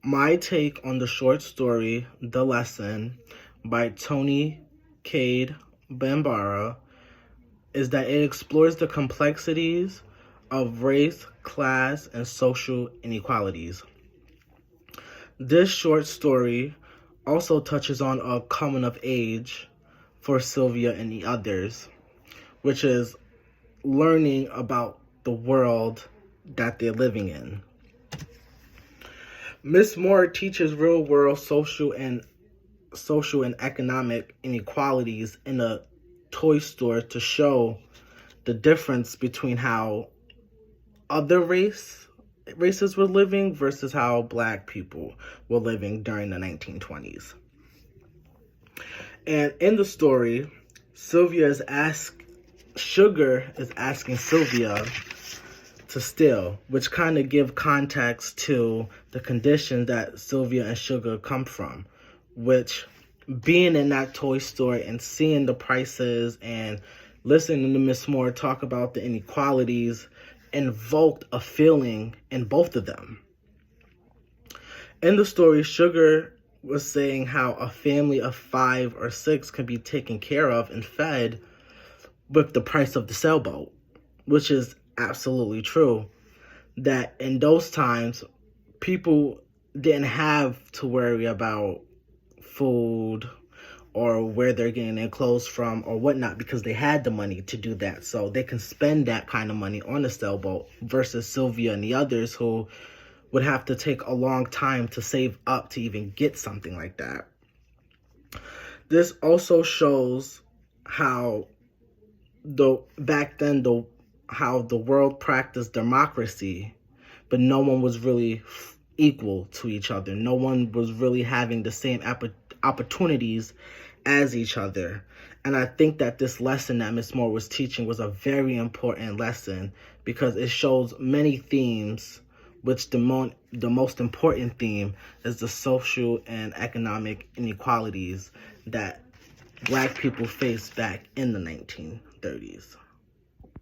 My take on the short story, The Lesson, by Toni Cade Bambara, is that it explores the complexities of race, class, and social inequalities. This short story also touches on a coming of age for Sylvia and the others, which is learning about the world that they're living in. Miss Moore teaches real-world social and economic inequalities in a toy store to show the difference between how other races were living versus how Black people were living during the 1920s. And in the story, Sugar is asking Sylvia to steal, which kind of give context to the condition that Sylvia and Sugar come from, which being in that toy store and seeing the prices and listening to Miss Moore talk about the inequalities invoked a feeling in both of them. In the story, Sugar was saying how a family of 5 or 6 could be taken care of and fed with the price of the sailboat, which is absolutely true. That in those times, people didn't have to worry about food or where they're getting their clothes from or whatnot because they had the money to do that. So they can spend that kind of money on a sailboat versus Sylvia and the others who would have to take a long time to save up to even get something like that. This also shows how how the world practiced democracy, but no one was really equal to each other. No one was really having the same opportunities as each other. And I think that this lesson that Miss Moore was teaching was a very important lesson because it shows many themes, which the most important theme is the social and economic inequalities that Black people faced back in the 1930s.